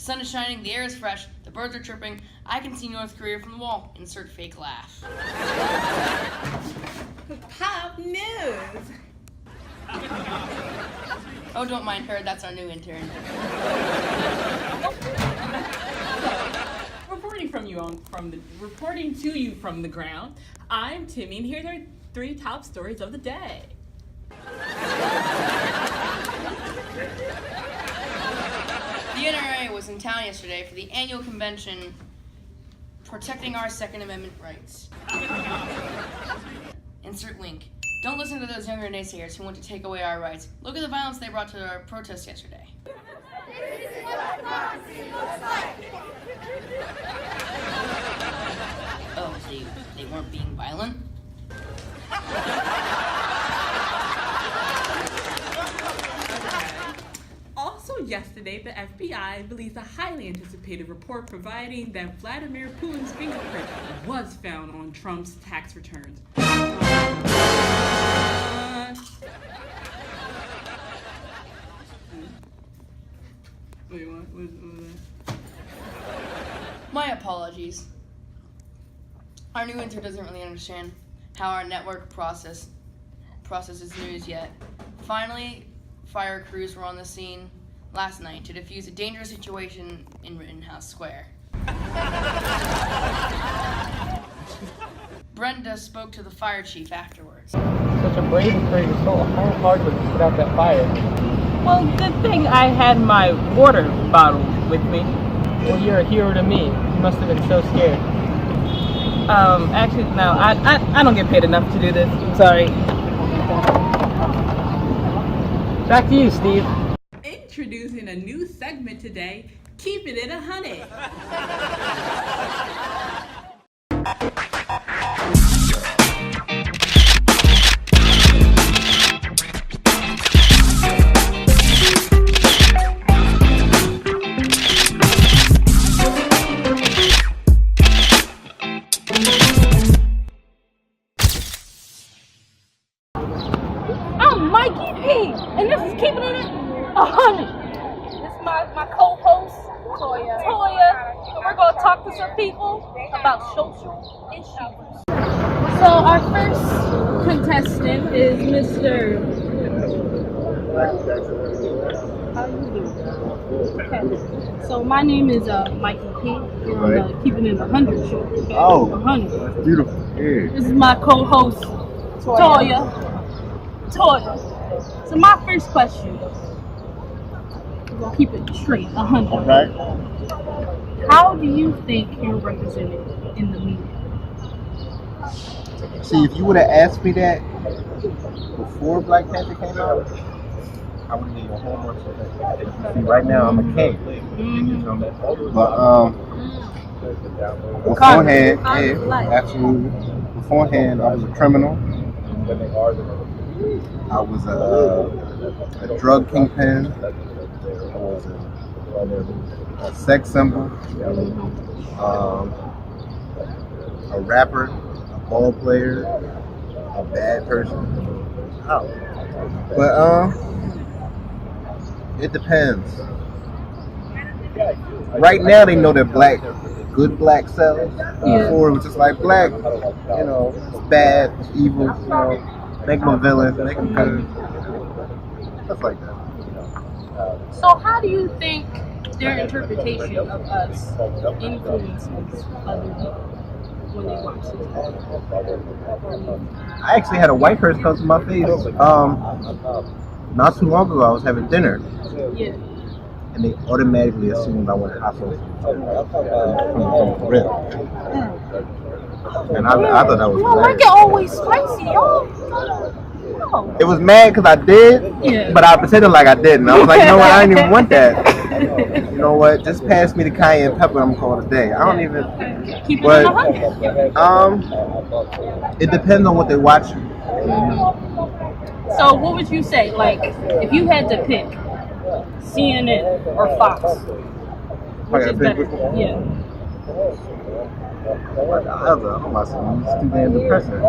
sun is shining, the air is fresh, the birds are chirping. I can see North Korea from the wall. Insert fake laugh. Pop news. Oh, don't mind her. That's our new intern. Reporting to you from the ground. I'm Timmy, and here are 3 top stories of the day. The NRA was in town yesterday for the annual convention protecting our Second Amendment rights. Insert link. Don't listen to those younger naysayers who want to take away our rights. Look at the violence they brought to our protests yesterday. This is what democracy looks like. Oh, they weren't being violent? Also yesterday, the FBI released a highly anticipated report providing that Vladimir Putin's fingerprint was found on Trump's tax returns. Wait, what was that? My apologies. Our new intern doesn't really understand how our network processes news yet. Finally, fire crews were on the scene last night to defuse a dangerous situation in Rittenhouse Square. Brenda spoke to the fire chief afterwards. Such a brave and courageous soul. How hard was it to put out that fire? Well, good thing I had my water bottle with me. Well, you're a hero to me. You must have been so scared. Actually, no, I don't get paid enough to do this. I'm sorry. Back to you, Steve. Introducing a new segment today, Keep It in 100. I'm Mikey P, and this is Keeping It 100. This is my co-host, Toya, and we're going to talk to some people about social issues. So our first contestant is Mr. How you doing? Okay. So my name is Mikey P. We're on the Keeping It 100 show. Okay? Oh, 100. that's beautiful. Yeah. This is my co-host, Toya. So my first question, we're gonna keep it straight, 100. Okay. How do you think you're represented in the media? See, if you would have asked me that before Black Panther came out, I would have given you a whole bunch of things. See, right now I'm a king. Mm-hmm. But beforehand, yeah, absolutely. Beforehand, I was a criminal. I was a drug kingpin. I was a sex symbol. A rapper, a ball player, a bad person. But it depends. Right now they know that good black sells. Before it was just like black, you know, it's bad, it's evil, you know. Make them a villain, make them good. Stuff like that. So how do you think their interpretation of us influences other people when they watch this? I actually had a white person come to my face. Not too long ago, I was having dinner. Yeah. And they automatically assumed I wanted hot sauce from the grill. And I thought that was Well, like it always spicy, y'all. No. It was mad because I did, but I pretended like I didn't. I was like, you know what, I didn't even want that. You know what, just pass me the cayenne pepper, I'm calling it a day. I don't even, Keep it but, in 100. it depends on what they're watching. So what would you say, like, if you had to pick CNN or Fox? Which is better? Yeah. I'm about to say, it's too damn depressing.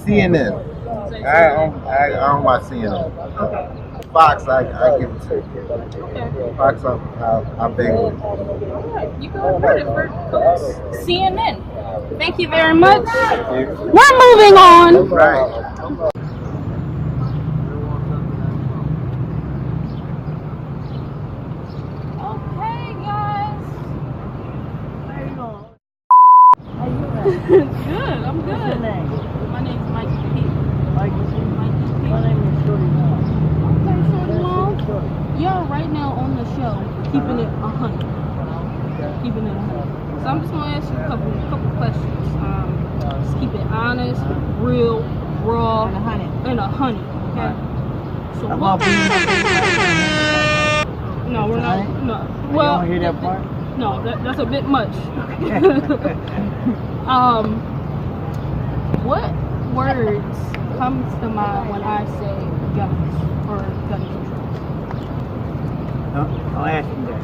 CNN. I don't watch CNN. Okay. Fox, I give it to Fox. I'm big with it. Alright, you got credit for CNN. Thank you very much. We're moving on. Right. Okay, guys. How you doing? Good, I'm good. What's your name? My name's Mikey P. Mikey P. Mikey P. My name is Shorty Long. Okay, Shorty Long. Shorty. You're right now on the show, keeping it 100. Keeping it 100. So I'm just gonna ask you a couple questions. Just keep it honest, real, raw, and 100. Okay. So I'm what? all being No, we're not. No. You Well, don't hear that part? no, that's a bit much. What words comes to mind when I say guns or gun control? No, I'll ask you that.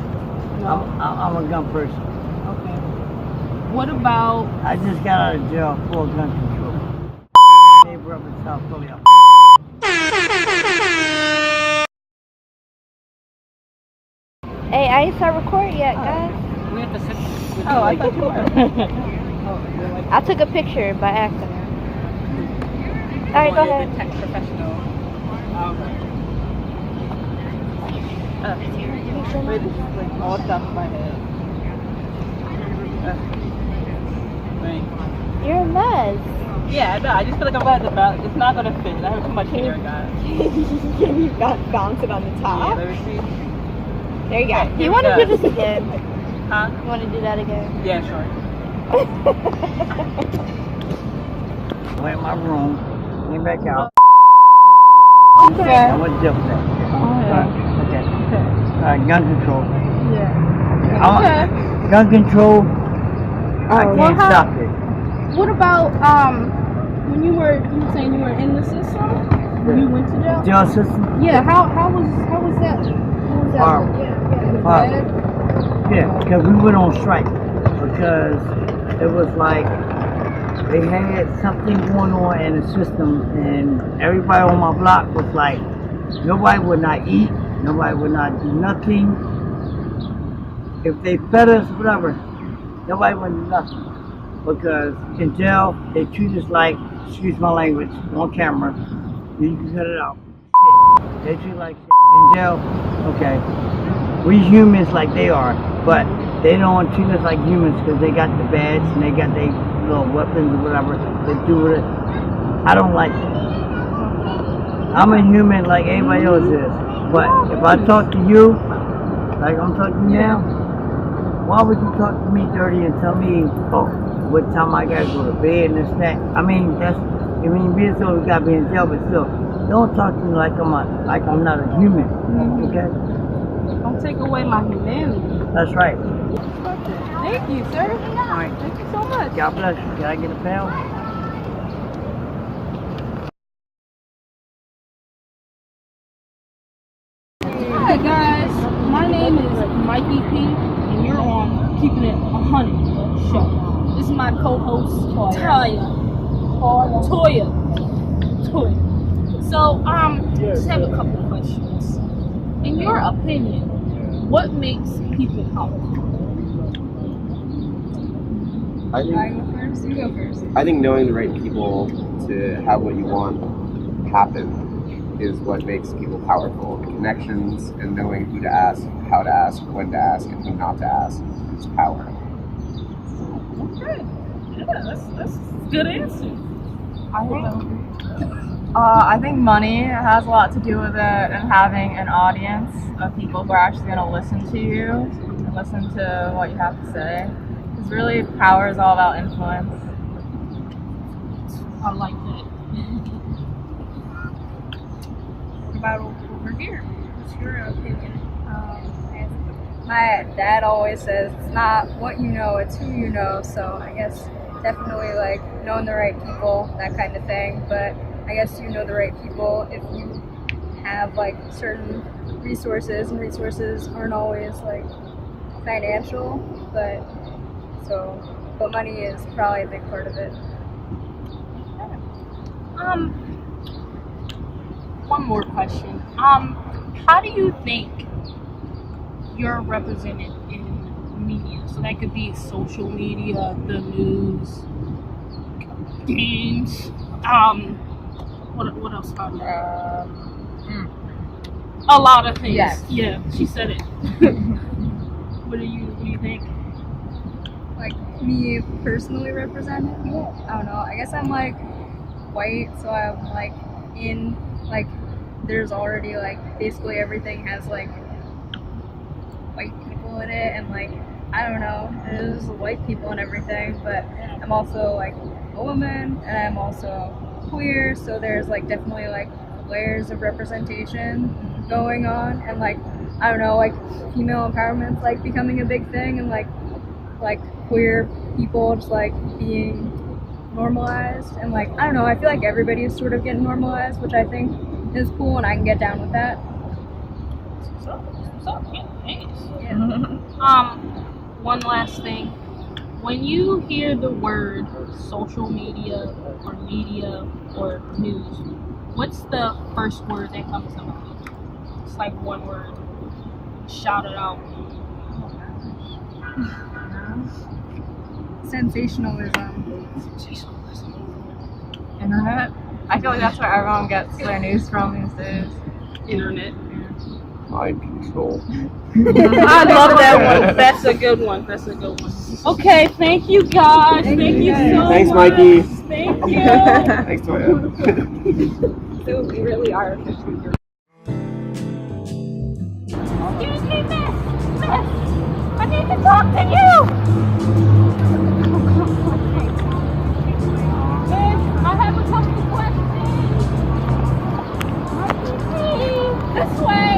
No. I'm a gun person. Okay. What about? I just got out of jail for gun control. Neighbor up in South Philly. Hey, I ain't start recording yet, guys. We have to sit. Oh, I thought you were. I took a picture by accident. Alright, go ahead. Tech professional. All stuff in my head. You're a mess. Yeah, no, I just feel like I'm glad about it. It's not gonna fit. I have too much hair, guys. Can you bounce it on the Yeah, top? let me see. There you go. Okay, You here want we to go. do this again? Huh? You want to do that again? Yeah, sure. Went in my room, came back out. Okay. I went to jail for that. Okay. Gun control. Okay. Gun control. I well, can't how- stop it. What about when you were saying you were in the system when you went to jail? Jail system. Yeah. How was that? How was that? Horrible. Bad? Yeah, because we went on strike because it was like they had something going on in the system, and everybody on my block was like, nobody would not eat, nobody would not do nothing. If they fed us, whatever, nobody would do nothing. Because in jail, they treat us like, excuse my language, on camera, you can cut it out. Shit. They treat like shit. In jail, okay, we humans like they are, but they don't treat us like humans because they got the badge and they got their little weapons or whatever they do with it. I don't like it. I'm a human like everybody else is, but if I talk to you, like I'm talking to you now, why would you talk to me dirty and tell me, oh, what time I gotta go to bed and this and that? I mean, be as though we gotta be in jail, but still, don't talk to me like I'm not a human, okay? Don't take away my humanity. That's right. Thank you, sir. All right. Thank you so much. God bless you. Can I get a pound? Hi guys, my name is Mikey P, and you're on Keeping It 100 show. This is my co-host Toya. So just have a couple questions. In your opinion, what makes people powerful? I think knowing the right people to have what you want happen is what makes people powerful. Connections and knowing who to ask, how to ask, when to ask, and who not to ask is power. Okay. Yeah, that's a good answer. I think money has a lot to do with it, and having an audience of people who are actually going to listen to you and listen to what you have to say. Because really, power is all about influence. I like that. What about over here? What's your opinion? My dad always says it's not what you know, it's who you know. So I guess definitely like knowing the right people, that kind of thing. But I guess you know the right people if you have like certain resources, and resources aren't always like financial, but money is probably a big part of it. One more question. how do you think you're represented in media? So that could be social media, the news, games. What else? A lot of things. Yes. Yeah, she said it. What do you think? Like me personally represented? I don't know. I guess I'm like white, so I'm like in like there's already like basically everything has like white people in it, and like I don't know, there's white people and everything, but I'm also like a woman and I'm also queer, so there's like definitely like layers of representation going on, and like I don't know, like female empowerment's like becoming a big thing, and like queer people just like being normalized, and like I don't know, I feel like everybody is sort of getting normalized, which I think is cool, and I can get down with that. What's up? Yeah, thanks. One last thing. When you hear the word social media or media or news, what's the first word that comes to mind? It's like one word. Shout it out. Sensationalism. Internet. I feel like that's where everyone gets their news from these days. Internet. Mind control. I love that one. That's a good one. Okay, thank you guys. Thank you so much. Thanks, Mikey. Thank you. Thanks, Toya. So we really are officially. Excuse me, miss. I need to talk to you. Miss, I have a couple of questions. This way.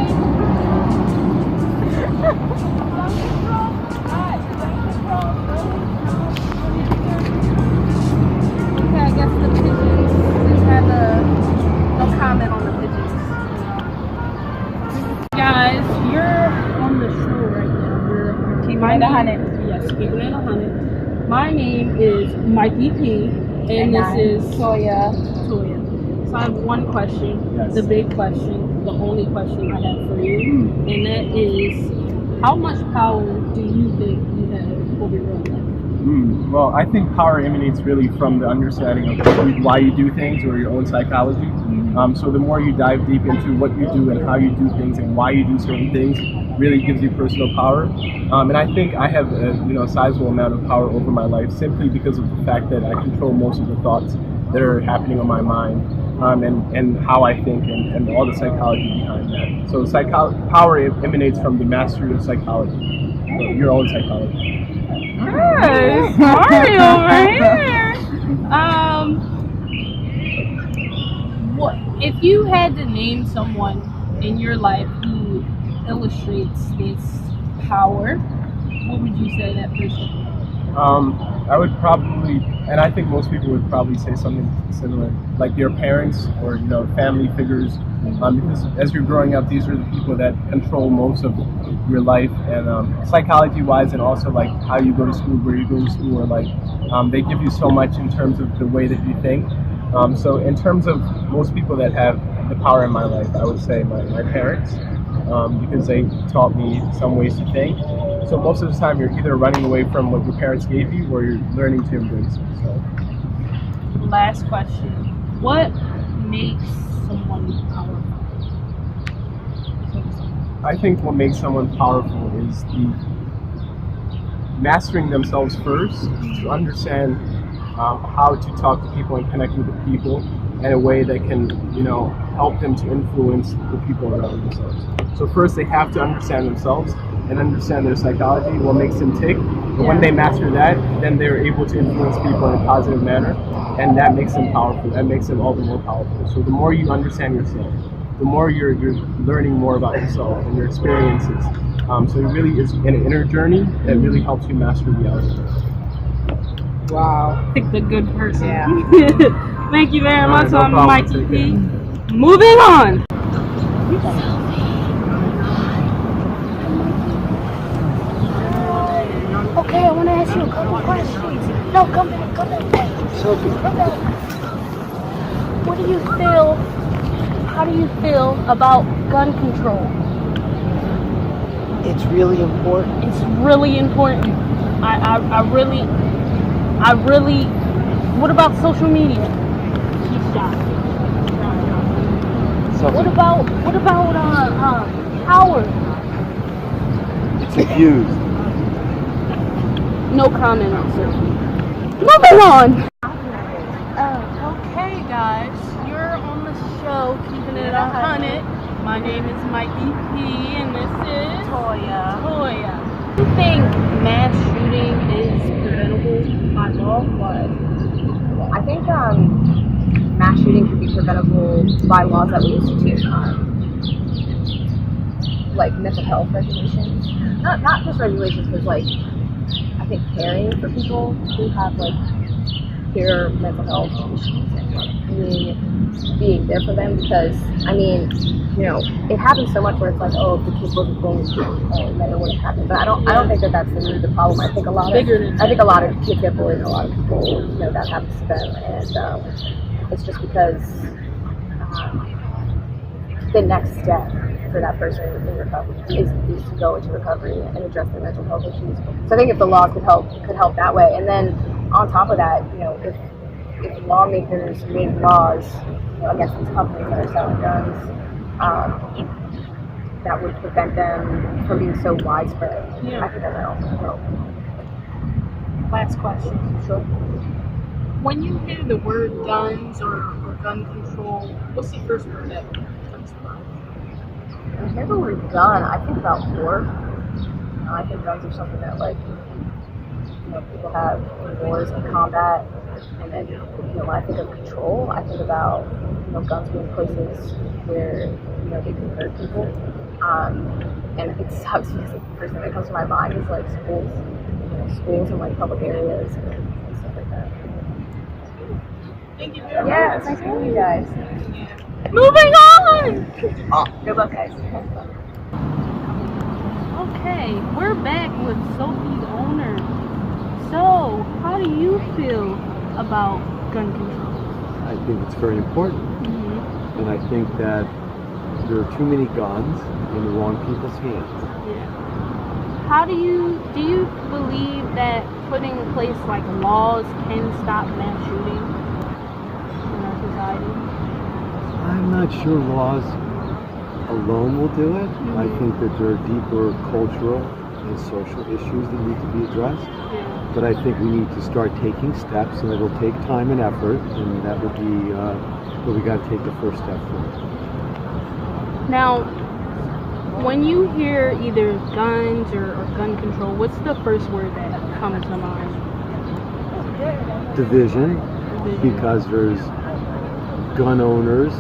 Okay, I guess the pigeons just have no comment on the pigeons. Guys, you're on the show right now. You're Keeping it 100. Yes, keeping it 100. My name is Mikey P, and this is Toya. So I have one question, the big question, the only question I have for you, and that is, how much power do you think you have over your own life? Well, I think power emanates really from the understanding of why you do things or your own psychology. So the more you dive deep into what you do and how you do things and why you do certain things, really gives you personal power. And I think I have a sizable amount of power over my life simply because of the fact that I control most of the thoughts that are happening on my mind, and how I think and all the psychology behind that. So power emanates from the mastery of psychology, your own psychology. Hey, sorry over here. What if you had to name someone in your life who illustrates this power? What would you say that person? I would probably, and I think most people would probably say something similar, like your parents or family figures, because as you're growing up, these are the people that control most of your life, and psychology-wise, and also like how you go to school, where you go to school, or like they give you so much in terms of the way that you think. So in terms of most people that have the power in my life, I would say my parents, because they taught me some ways to think. So most of the time you're either running away from what your parents gave you or you're learning to embrace it. So. Last question. What makes someone powerful? I think what makes someone powerful is the mastering themselves first, to understand how to talk to people and connect with the people in a way that can, help them to influence the people around themselves. So first they have to understand themselves and understand their psychology, what makes them tick. But when they master that, then they're able to influence people in a positive manner, and that makes them powerful. That makes them all the more powerful. So the more you understand yourself, the more you're learning more about yourself and your experiences. So it really is an inner journey that really helps you master the outer. Wow. Pick the good person. Yeah. Thank you very much. No I'm problem. Mikey P. Moving on. Okay, I want to ask you a couple questions. No, come back. Come back. Selfie. What do you feel how do you feel about gun control? It's really important. It's really important. I really. What about social media? She's shot. What about power? It's abused. No comment on social. Moving on. Okay, guys, you're on the show, keeping it 100. My name is Mikey P, and this is Toya. Do you think mass shooting is preventable by law? What? I think mass shooting could be preventable by laws that we institute, like mental health regulations. Not just regulations, but like I think caring for people who have like their mental health issues and being there for them, because I mean, you know, it happens so much where it's like, oh, if the kid wasn't going to school, then it wouldn't happen. But I don't think that that's the problem. I think a lot of kids get bullied, and a lot of people, you know, that happens to them, and it's just because the next step for that person in recovery is to go into recovery and address their mental health issues. So I think if the law could help that way, and then on top of that, you know, if lawmakers made laws, you know, against these companies that are selling guns, that would prevent them from being so widespread. Yeah. I think that would help. Last question. Sure. When you hear the word guns or gun control, what's the first word that comes to mind? When I hear the word gun, I think about war. I think guns are something that, like, you know, people have in wars and combat. And then, you know, when I think of control, I think about, you know, guns being places where, you know, they can hurt people. And it sucks because the first thing that comes to my mind is like schools, you know, schools and like public areas and stuff like that. Thank you very much. Yeah, it's nice meeting you guys. Moving on! Good luck, guys. Okay, we're back with Sophie's owner. So, how do you feel about gun control? I think it's very important. Mm-hmm. And I think that there are too many guns in the wrong people's hands. Yeah. How do you believe that putting in place like laws can stop mass shooting in our society? I'm not sure laws alone will do it. Mm-hmm. I think that there are deeper cultural and social issues that need to be addressed. Yeah. But I think we need to start taking steps, and it'll take time and effort, and that would be, but we got to take the first step first. Now, when you hear either guns or gun control, what's the first word that comes to mind? Division, because there's gun owners.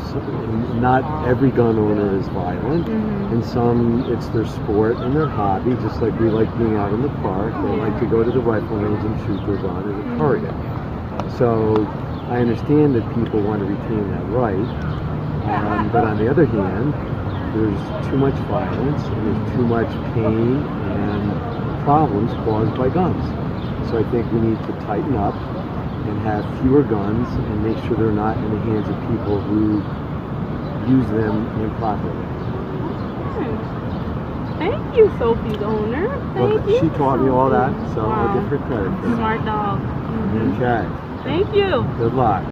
Not every gun owner is violent, and some it's their sport and their hobby, just like we like being out in the park. They like to go to the rifle range and shoot their gun as a target. So I understand that people want to retain that right, but on the other hand, there's too much violence and there's too much pain and problems caused by guns. So I think we need to tighten up and have fewer guns and make sure they're not in the hands of people who use them improperly. Thank you, Sophie's owner. Thank you. She taught me all that, so Wow. I'll give her credit for that. Smart dog. Mhm. Okay. Thank you. Good luck.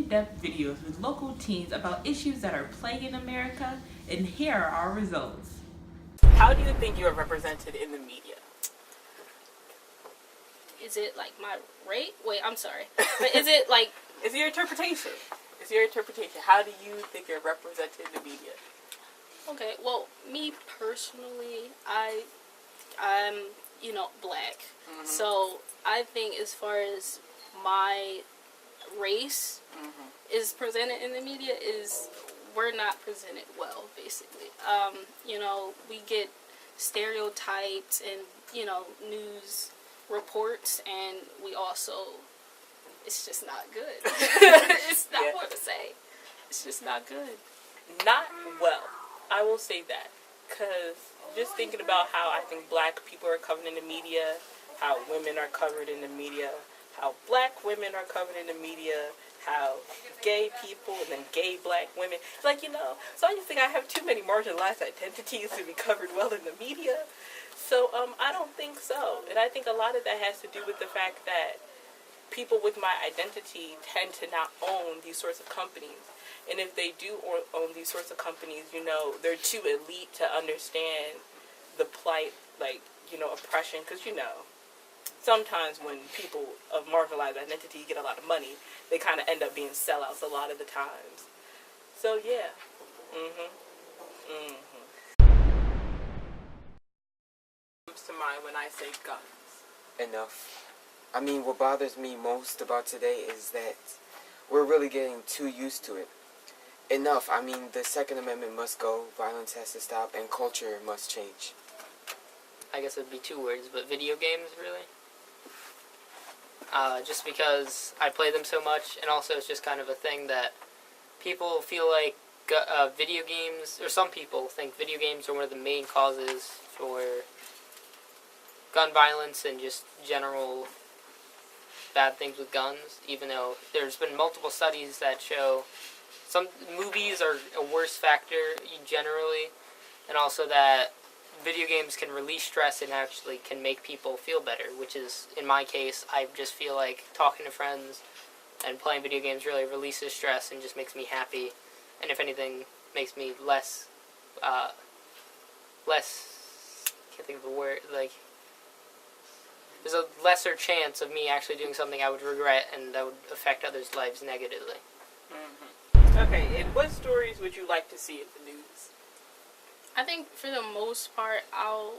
in-depth videos with local teens about issues that are plaguing America, and here are our results. How do you think you are represented in the media? Is it like my rate? Wait, I'm sorry. But is it like... It's your interpretation. It's your interpretation. How do you think you're represented in the media? Okay, well, me personally, I'm, you know, black. Mm-hmm. So I think as far as my race is presented in the media, is we're not presented well, basically. You know, we get stereotypes and, you know, news reports, and we also, it's just not good. It's not what to say. It's just not good. Not well. I will say that. Because just thinking about how I think black people are covered in the media, how women are covered in the media, how black women are covered in the media, how gay people and then gay black women. Like, so I just think I have too many marginalized identities to be covered well in the media. So I don't think so. And I think a lot of that has to do with the fact that people with my identity tend to not own these sorts of companies. And if they do own these sorts of companies, they're too elite to understand the plight, oppression. Because, sometimes when people of marginalized identity get a lot of money, they kind of end up being sellouts a lot of the times. So, yeah. Comes to mind when I say guns. Enough. I mean, what bothers me most about today is that we're really getting too used to it. Enough. I mean, the Second Amendment must go, violence has to stop, and culture must change. I guess it'd be two words, but video games, really. Just because I play them so much, and also it's just kind of a thing that people feel like video games, or some people think video games are one of the main causes for gun violence and just general bad things with guns, even though there's been multiple studies that show some movies are a worse factor generally, and also that video games can release stress and actually can make people feel better, which is, in my case, I just feel like talking to friends and playing video games really releases stress and just makes me happy, and if anything, makes me less, can't think of the word, there's a lesser chance of me actually doing something I would regret and that would affect others' lives negatively. Okay, and what stories would you like to see in the news? I think for the most part, a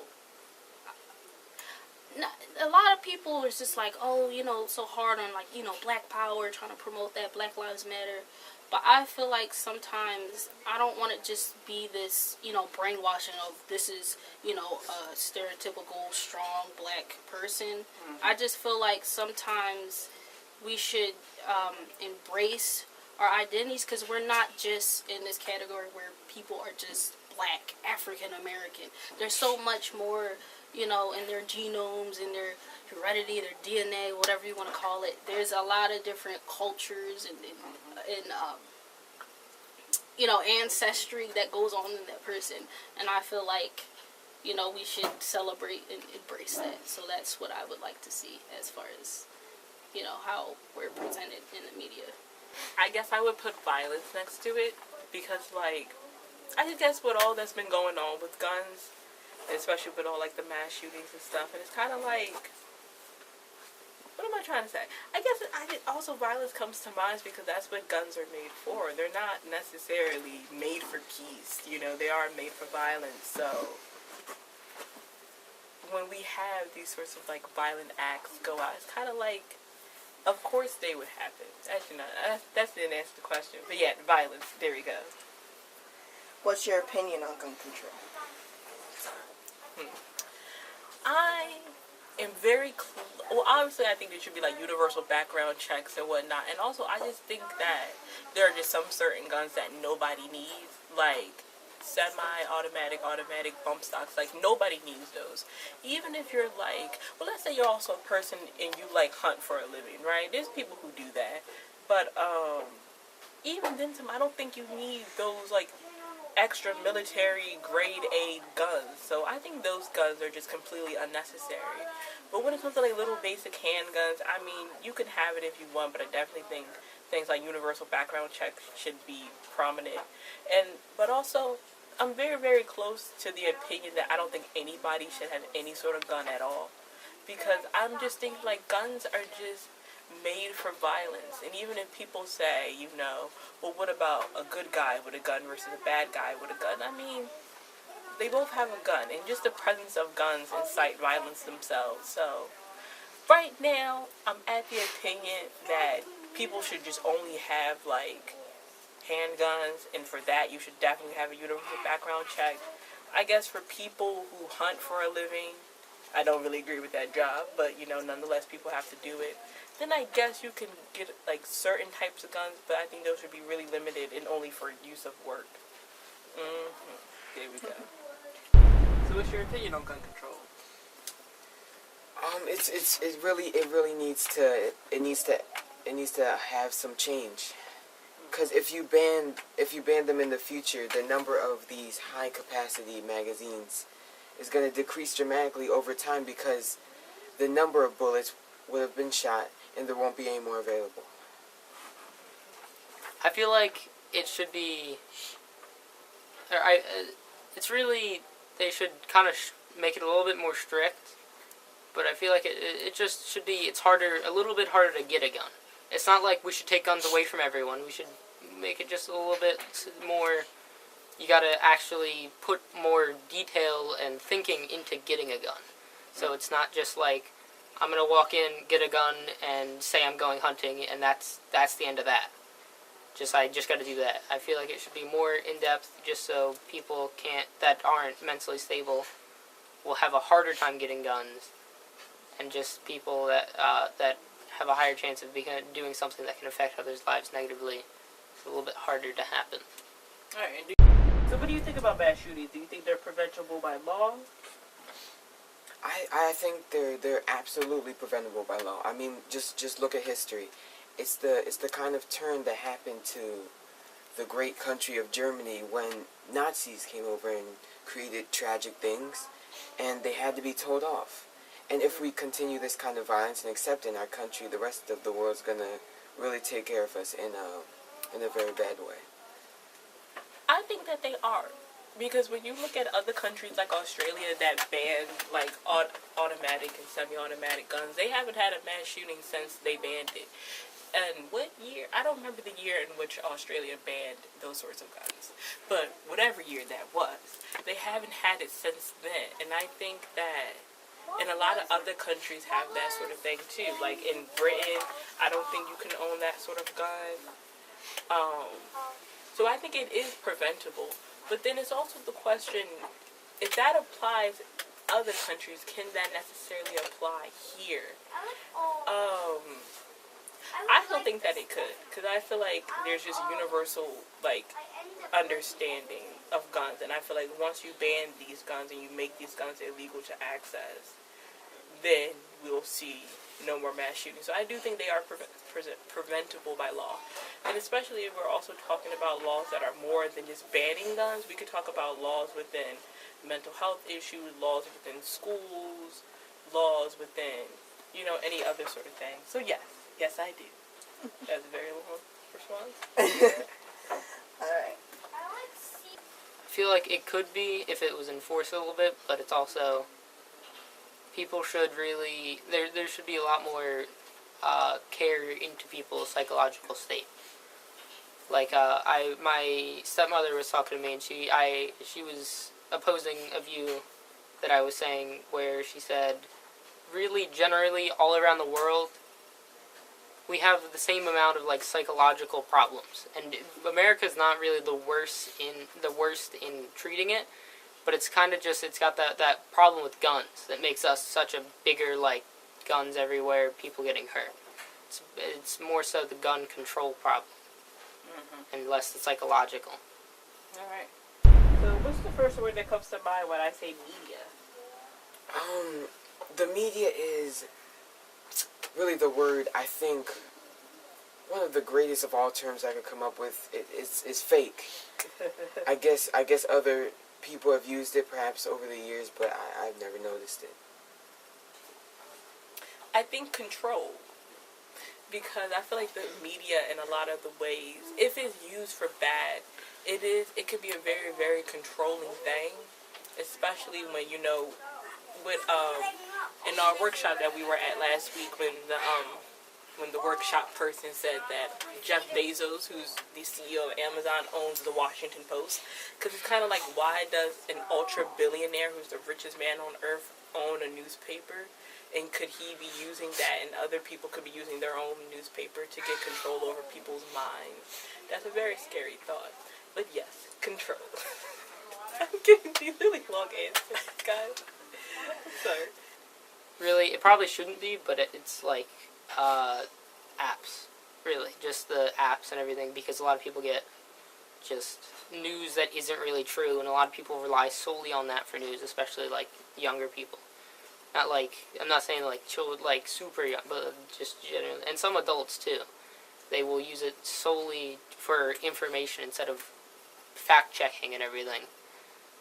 lot of people is just like, so hard on Black Power, trying to promote that Black Lives Matter. But I feel like sometimes I don't want to just be this, brainwashing of this is, a stereotypical strong black person. I just feel like sometimes we should embrace our identities, because we're not just in this category where people are just black, African American. There's so much more, in their genomes, in their heredity, their DNA, whatever you want to call it. There's a lot of different cultures and ancestry that goes on in that person. And I feel like, we should celebrate and embrace that. So that's what I would like to see as far as, how we're presented in the media. I guess I would put violence next to it, because, I guess with all that's been going on with guns, especially with all, the mass shootings and stuff, and it's kind of what am I trying to say? I guess also violence comes to mind because that's what guns are made for. They're not necessarily made for peace, they are made for violence, so when we have these sorts of, violent acts go out, it's kind of of course they would happen. Actually, no, that didn't answer the question. But yeah, violence. There we go. What's your opinion on gun control? I am very well, obviously I think there should be universal background checks and whatnot. And also I just think that there are just some certain guns that nobody needs. Semi-automatic, automatic bump stocks. Nobody needs those. Even if you're let's say you're also a person and you hunt for a living, right? There's people who do that. But even then, I don't think you need those extra military grade A guns. So I think those guns are just completely unnecessary. But when it comes to little basic handguns, I mean, you can have it if you want, but I definitely think things like universal background checks should be prominent. But also, I'm very, very close to the opinion that I don't think anybody should have any sort of gun at all. Because I'm just thinking, guns are just made for violence. And even if people say, well, what about a good guy with a gun versus a bad guy with a gun? I mean, they both have a gun. And just the presence of guns incite violence themselves. So, right now, I'm at the opinion that people should just only have, handguns, and for that you should definitely have a universal background check. I guess for people who hunt for a living, I don't really agree with that job, but nonetheless people have to do it. then I guess you can get like certain types of guns, but I think those should be really limited and only for use of work. There we go. So what's your opinion on gun control? It really needs to have some change. Because if you ban them in the future, the number of these high capacity magazines is going to decrease dramatically over time because the number of bullets would have been shot and there won't be any more available. I feel like it should be. It's really, they should kind of make it a little bit more strict. But I feel like it just should be. It's a little bit harder to get a gun. It's not like we should take guns away from everyone. We should make it just a little bit more. You gotta actually put more detail and thinking into getting a gun. So it's not just like, I'm gonna walk in, get a gun, and say I'm going hunting, and that's the end of that. I just gotta do that. I feel like it should be more in depth, just so people that aren't mentally stable will have a harder time getting guns, and just people that have a higher chance of doing something that can affect others' lives negatively. It's a little bit harder to happen. All right. So what do you think about mass shootings? Do you think they're preventable by law? I think they're absolutely preventable by law. I mean, just look at history. It's the kind of turn that happened to the great country of Germany when Nazis came over and created tragic things, and they had to be told off. And if we continue this kind of violence and accept it in our country, the rest of the world's gonna really take care of us in a very bad way. I think that they are. Because when you look at other countries like Australia that ban like automatic and semi-automatic guns, they haven't had a mass shooting since they banned it. And what year? I don't remember the year in which Australia banned those sorts of guns. But whatever year that was, they haven't had it since then. And I think that, and a lot of other countries have that sort of thing too. Like in Britain, I don't think you can own that sort of gun. So I think it is preventable. But then it's also the question, if that applies other countries, can that necessarily apply here? I don't think that it could, because I feel like there's just universal, like, understanding of guns, and I feel like once you ban these guns and you make these guns illegal to access, then we'll see no more mass shootings. So I do think they are preventable by law, and especially if we're also talking about laws that are more than just banning guns. We could talk about laws within mental health issues, laws within schools, laws within, any other sort of thing. So yes, I do. That's a very long response. Alright. I feel like it could be if it was enforced a little bit, but it's also, people should really, there should be a lot more care into people's psychological state. Like, my stepmother was talking to me, and she was opposing a view that I was saying, where she said, really, generally, all around the world, we have the same amount of, like, psychological problems. And America's not really the worst in treating it, but it's kind of just, it's got that problem with guns that makes us such a bigger, like, guns everywhere, people getting hurt. It's more so the gun control problem, and less the psychological. Alright. So what's the first word that comes to mind when I say media? The media is really the word, I think, one of the greatest of all terms I could come up with is fake. I guess other people have used it perhaps over the years, but I've never noticed it. I think control. Because I feel like the media in a lot of the ways, if it's used for bad, it could be a very, very controlling thing. Especially when, with in our workshop that we were at last week, when the workshop person said that Jeff Bezos, who's the CEO of Amazon, owns the Washington Post. Because it's kind of like, why does an ultra-billionaire who's the richest man on earth own a newspaper? And could he be using that, and other people could be using their own newspaper to get control over people's minds? That's a very scary thought. But yes, control. I'm giving these really long answers, guys. I'm sorry. Really, it probably shouldn't be, but it's like, apps, really. Just the apps and everything, because a lot of people get just news that isn't really true, and a lot of people rely solely on that for news, especially, like, younger people. Not like, I'm not saying, like, children, like, super young, but just generally, and some adults, too. They will use it solely for information instead of fact-checking and everything.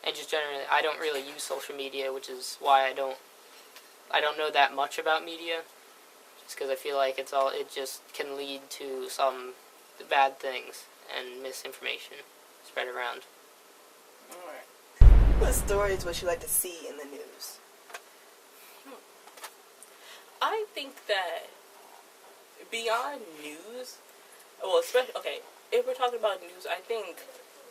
And just generally, I don't really use social media, which is why I don't know that much about media. Just because I feel like it just can lead to some bad things and misinformation spread around. Alright. What stories would you like to see in the news? I think that beyond news, well, especially, okay, if we're talking about news, I think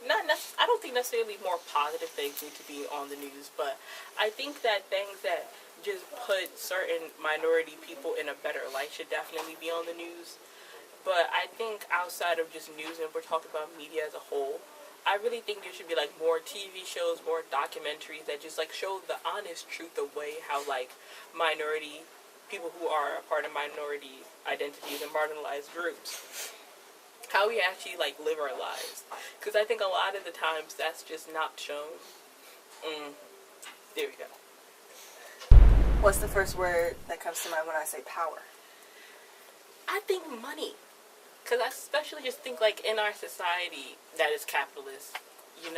I don't think necessarily more positive things need to be on the news, but I think that things that just put certain minority people in a better light should definitely be on the news. But I think outside of just news, and if we're talking about media as a whole, I really think there should be like more TV shows, more documentaries that just like show the honest truth of how like minority people who are a part of minority identities and marginalized groups, how we actually like live our lives, because I think a lot of the times that's just not shown. There we go. What's the first word that comes to mind when I say power? I think money, because I especially just think like in our society that is capitalist, in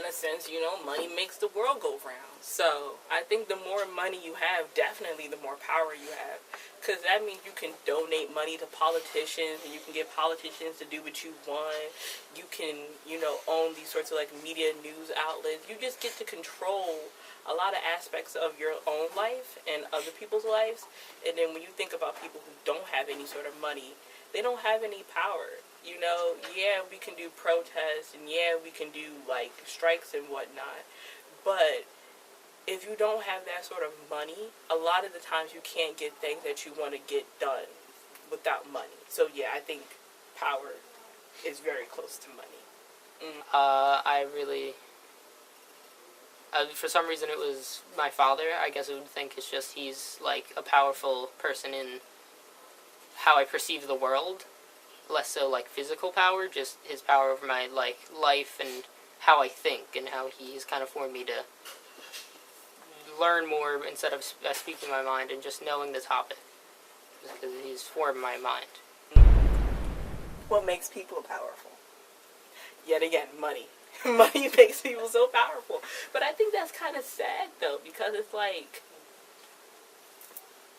a sense, money makes the world go round. So I think the more money you have, definitely the more power you have. Because that means you can donate money to politicians, and you can get politicians to do what you want. You can, own these sorts of like media news outlets. You just get to control a lot of aspects of your own life and other people's lives. And then when you think about people who don't have any sort of money, they don't have any power. Yeah, we can do protests, and yeah, we can do like strikes and whatnot, but if you don't have that sort of money, a lot of the times you can't get things that you want to get done without money. So yeah, I think power is very close to money. For some reason it was my father. I guess I would think it's just he's like a powerful person in how I perceive the world. Less so like physical power, just his power over my like life and how I think, and how he's kind of formed me to learn more instead of speaking my mind and just knowing the topic, because he's formed my mind. What makes people powerful? Yet again, money. Money makes people so powerful. But I think that's kind of sad though, because it's like,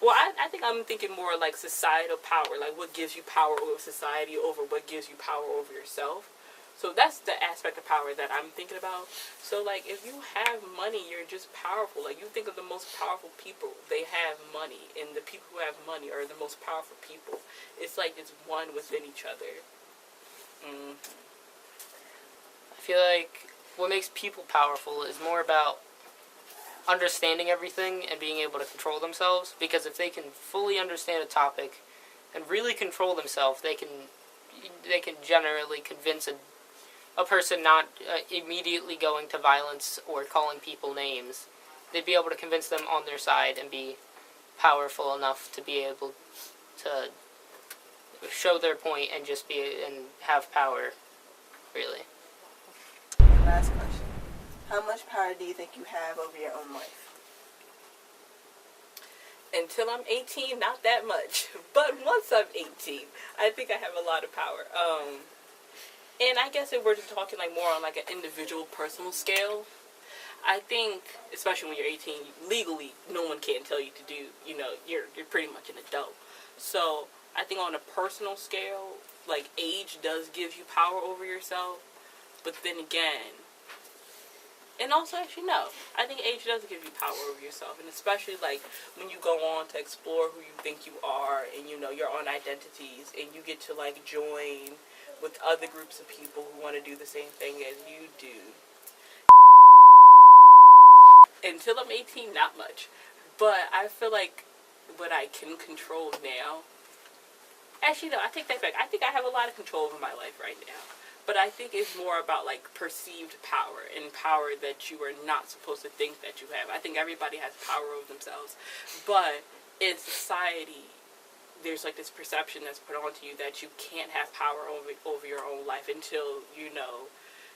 well, I think I'm thinking more like societal power, like what gives you power over society over what gives you power over yourself. So that's the aspect of power that I'm thinking about. So like if you have money, you're just powerful. Like you think of the most powerful people, they have money, and the people who have money are the most powerful people. It's like it's one within each other. I feel like what makes people powerful is more about understanding everything and being able to control themselves, because if they can fully understand a topic and really control themselves, they can generally convince a person not immediately going to violence or calling people names. They'd be able to convince them on their side and be powerful enough to be able to show their point and just have power, really. Last question. How much power do you think you have over your own life? Until I'm 18, not that much. But once I'm 18, I think I have a lot of power. And I guess if we're talking like more on like an individual, personal scale, I think, especially when you're 18, legally, no one can tell you to do, you're pretty much an adult. So I think on a personal scale, like age does give you power over yourself. But then again, and also actually no, I think age does give you power over yourself, and especially like when you go on to explore who you think you are, and your own identities, and you get to like join with other groups of people who want to do the same thing as you do. Until I'm 18, not much, but I feel like what I can control now. Actually, no, I take that back. I think I have a lot of control over my life right now. But I think it's more about like perceived power, and power that you are not supposed to think that you have. I think everybody has power over themselves. But in society, there's like this perception that's put onto you that you can't have power over your own life until, you know,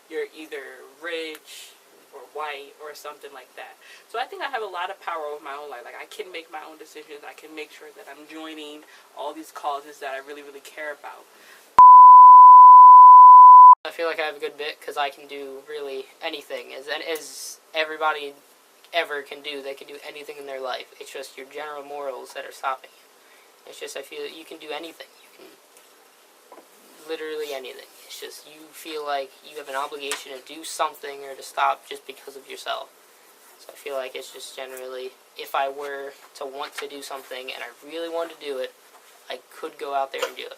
you're either rich or white or something like that. So I think I have a lot of power over my own life. Like, I can make my own decisions. I can make sure that I'm joining all these causes that I really, really care about. I feel like I have a good bit because I can do really anything, as everybody ever can do. They can do anything in their life. It's just your general morals that are stopping you. It's just, I feel that you can do anything. You can literally anything. It's just you feel like you have an obligation to do something or to stop just because of yourself. So I feel like it's just generally, if I were to want to do something and I really wanted to do it, I could go out there and do it.